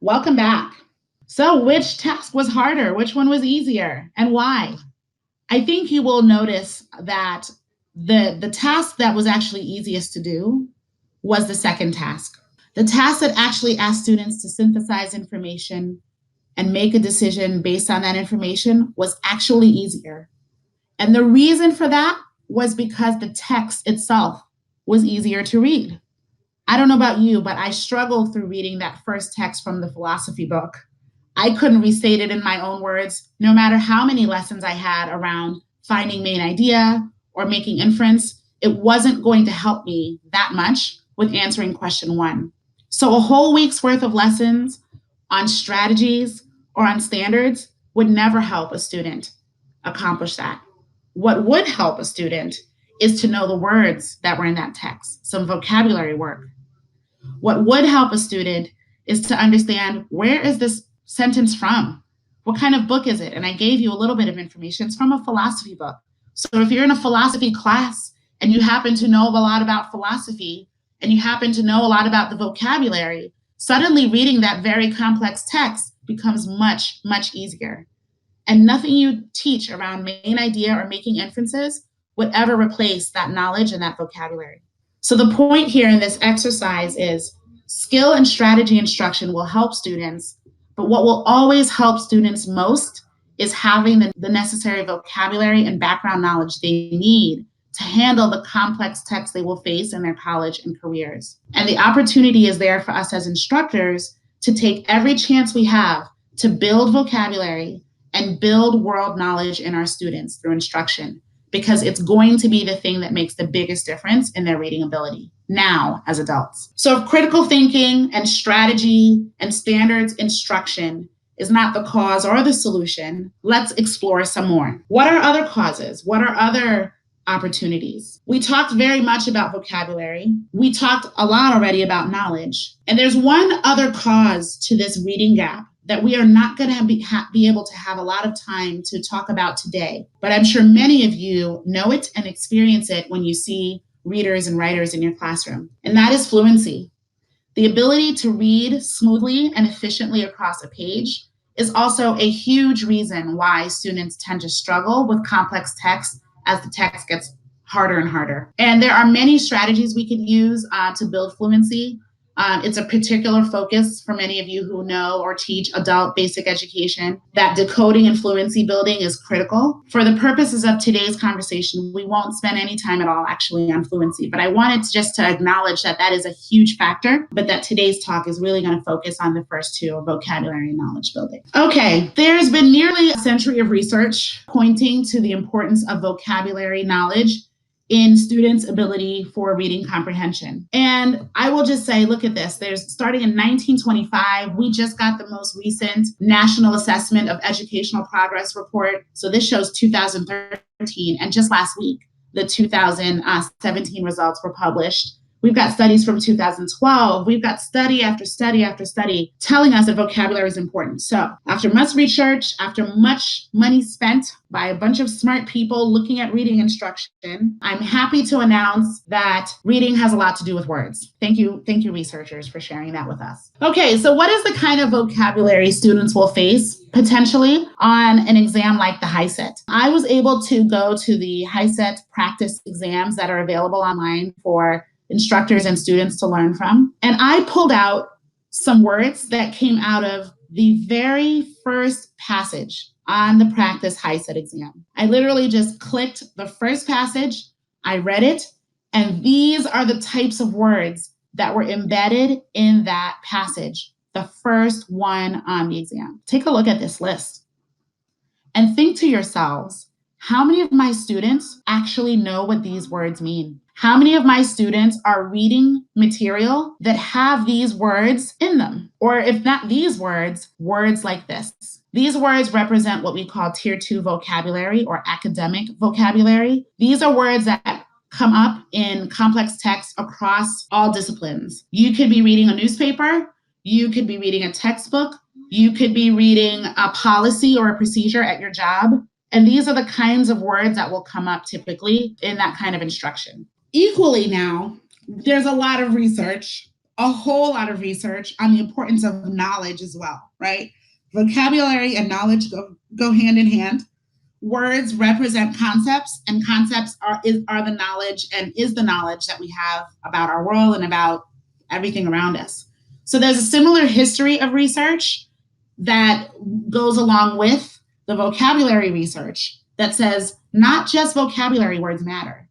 Welcome back. So, which task was harder? Which one was easier? And why? I think you will notice that the task that was actually easiest to do was the second task. The task that actually asked students to synthesize information and make a decision based on that information was actually easier. And the reason for that was because the text itself was easier to read. I don't know about you, but I struggled through reading that first text from the philosophy book. I couldn't restate it in my own words, no matter how many lessons I had around finding main idea or making inference. It wasn't going to help me that much with answering question one. So a whole week's worth of lessons on strategies or on standards would never help a student accomplish that. What would help a student is to know the words that were in that text, some vocabulary work. What would help a student is to understand, where is this sentence from? What kind of book is it? And I gave you a little bit of information. It's from a philosophy book. So if you're in a philosophy class and you happen to know a lot about philosophy and you happen to know a lot about the vocabulary, suddenly reading that very complex text becomes much, much easier. And nothing you teach around main idea or making inferences would ever replace that knowledge and that vocabulary. So the point here in this exercise is skill and strategy instruction will help students, but what will always help students most is having the necessary vocabulary and background knowledge they need to handle the complex texts they will face in their college and careers. And the opportunity is there for us as instructors to take every chance we have to build vocabulary and build world knowledge in our students through instruction, because it's going to be the thing that makes the biggest difference in their reading ability now as adults. So if critical thinking and strategy and standards instruction is not the cause or the solution, let's explore some more. What are other causes? What are other opportunities? We talked very much about vocabulary. We talked a lot already about knowledge. And there's one other cause to this reading gap that we are not going to be able to have a lot of time to talk about today. But I'm sure many of you know it and experience it when you see readers and writers in your classroom. And that is fluency. The ability to read smoothly and efficiently across a page is also a huge reason why students tend to struggle with complex text as the text gets harder and harder. And there are many strategies we can use to build fluency. It's a particular focus for many of you who know or teach adult basic education, that decoding and fluency building is critical. For the purposes of today's conversation, we won't spend any time at all actually on fluency, but I wanted just to acknowledge that that is a huge factor, but that today's talk is really going to focus on the first two, vocabulary and knowledge building. Okay, there's been nearly a century of research pointing to the importance of vocabulary knowledge in students' ability for reading comprehension. And I will just say, look at this. There's starting in 1925, we just got the most recent National Assessment of Educational Progress report. So this shows 2013, and just last week, the 2017 results were published. We've got studies from 2012. We've got study after study after study telling us that vocabulary is important. So after much research, after much money spent by a bunch of smart people looking at reading instruction, I'm happy to announce that reading has a lot to do with words. Thank you, researchers, for sharing that with us. Okay, so what is the kind of vocabulary students will face potentially on an exam like the HiSET? I was able to go to the HiSET practice exams that are available online for instructors and students to learn from. And I pulled out some words that came out of the very first passage on the practice HiSET exam. I literally just clicked the first passage, I read it, and these are the types of words that were embedded in that passage, the first one on the exam. Take a look at this list and think to yourselves, how many of my students actually know what these words mean? How many of my students are reading material that have these words in them? Or if not these words, words like this. These words represent what we call tier 2 vocabulary or academic vocabulary. These are words that come up in complex texts across all disciplines. You could be reading a newspaper, you could be reading a textbook, you could be reading a policy or a procedure at your job. And these are the kinds of words that will come up typically in that kind of instruction. Equally now, there's a lot of research a whole lot of research on the importance of knowledge as well, right? Vocabulary and knowledge go hand in hand. Words represent concepts, and concepts are the knowledge and is the knowledge that we have about our world and about everything around us. So there's a similar history of research that goes along with the vocabulary research that says not just vocabulary words matter,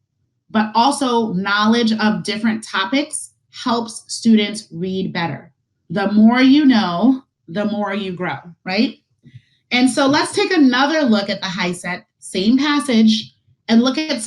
but also knowledge of different topics helps students read better. The more you know, the more you grow, right? And so let's take another look at the HiSET, same passage, and look at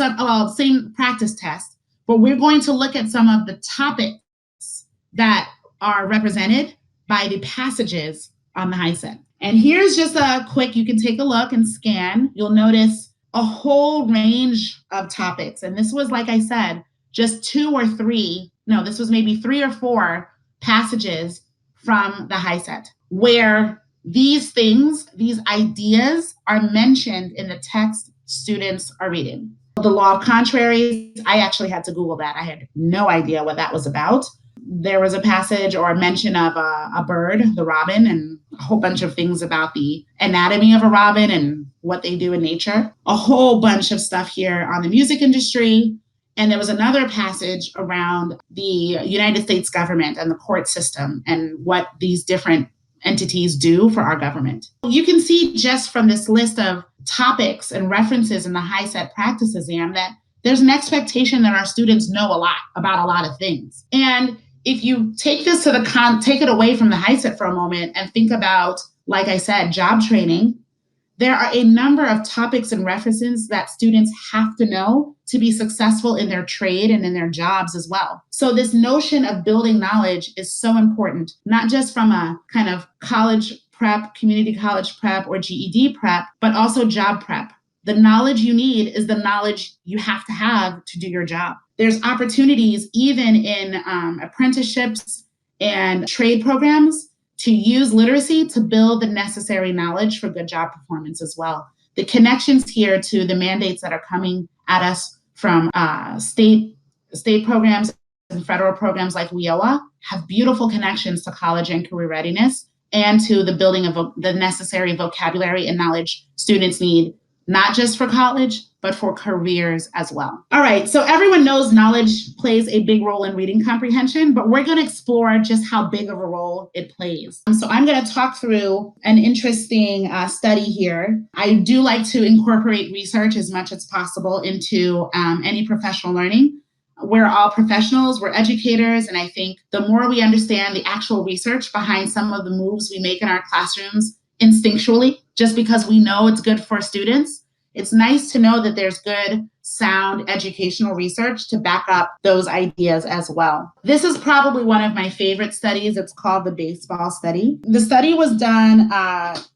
same practice test, but we're going to look at some of the topics that are represented by the passages on the HiSET. And here's just a quick, you can take a look and scan. You'll notice a whole range of topics. And this was, like I said, just this was maybe 3 or 4 passages from the HiSET where these things, these ideas are mentioned in the text students are reading. The law of contraries, I actually had to Google that. I had no idea what that was about. There was a passage or a mention of a bird, the robin, and a whole bunch of things about the anatomy of a robin and what they do in nature. A whole bunch of stuff here on the music industry. And there was another passage around the United States government and the court system and what these different entities do for our government. You can see just from this list of topics and references in the HiSET practice exam that there's an expectation that our students know a lot about a lot of things. And if you take this to take it away from the HiSET for a moment and think about, like I said, job training, there are a number of topics and references that students have to know to be successful in their trade and in their jobs as well. So this notion of building knowledge is so important, not just from a kind of college prep, community college prep, or GED prep, but also job prep. The knowledge you need is the knowledge you have to do your job. There's opportunities even in apprenticeships and trade programs to use literacy to build the necessary knowledge for good job performance as well. The connections here to the mandates that are coming at us from state programs and federal programs like WIOA have beautiful connections to college and career readiness and to the building of the necessary vocabulary and knowledge students need, not just for college, but for careers as well. All right, so everyone knows knowledge plays a big role in reading comprehension, but we're gonna explore just how big of a role it plays. So I'm gonna talk through an interesting study here. I do like to incorporate research as much as possible into any professional learning. We're all professionals, we're educators, and I think the more we understand the actual research behind some of the moves we make in our classrooms instinctually, just because we know it's good for students, it's nice to know that there's good, sound educational research to back up those ideas as well. This is probably one of my favorite studies. It's called the baseball study. The study was done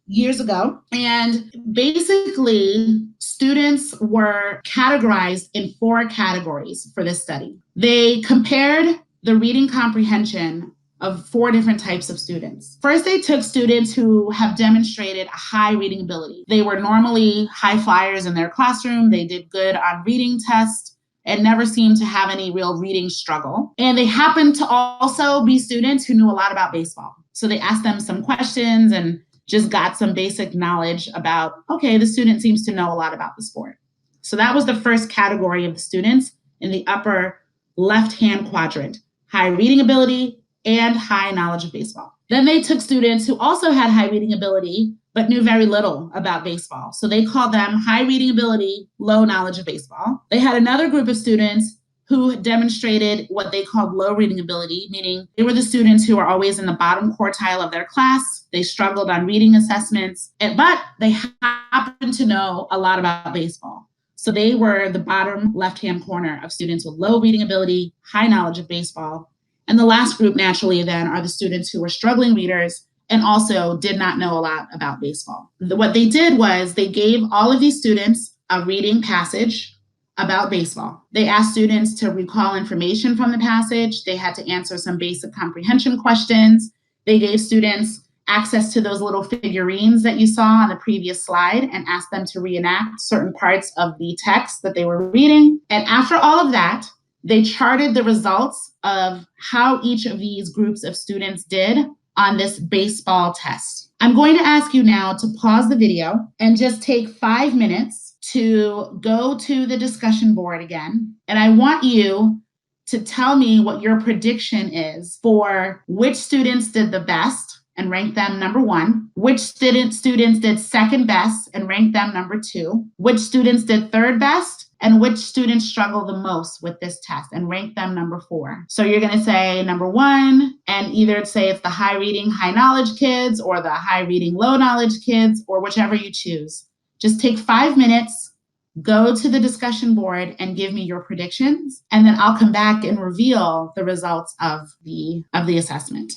years ago, and basically students were categorized in 4 categories for this study. They compared the reading comprehension of 4 different types of students. First, they took students who have demonstrated a high reading ability. They were normally high flyers in their classroom. They did good on reading tests and never seemed to have any real reading struggle. And they happened to also be students who knew a lot about baseball. So they asked them some questions and just got some basic knowledge about, okay, the student seems to know a lot about the sport. So that was the first category of the students in the upper left-hand quadrant, high reading ability and high knowledge of baseball. Then they took students who also had high reading ability, but knew very little about baseball. So they called them high reading ability, low knowledge of baseball. They had another group of students who demonstrated what they called low reading ability, meaning they were the students who were always in the bottom quartile of their class. They struggled on reading assessments, but they happened to know a lot about baseball. So they were the bottom left-hand corner of students with low reading ability, high knowledge of baseball. And the last group, naturally, then, are the students who were struggling readers and also did not know a lot about baseball. What they did was they gave all of these students a reading passage about baseball. They asked students to recall information from the passage. They had to answer some basic comprehension questions. They gave students access to those little figurines that you saw on the previous slide and asked them to reenact certain parts of the text that they were reading. And after all of that, they charted the results of how each of these groups of students did on this baseball test. I'm going to ask you now to pause the video and just take 5 minutes to go to the discussion board again. And I want you to tell me what your prediction is for which students did the best and rank them number 1, which students did second best and rank them number 2, which students did third best, and which students struggle the most with this test and rank them number 4. So you're going to say number 1 and either say it's the high reading, high knowledge kids or the high reading, low knowledge kids, or whichever you choose. Just take 5 minutes, go to the discussion board and give me your predictions, and then I'll come back and reveal the results of the assessment.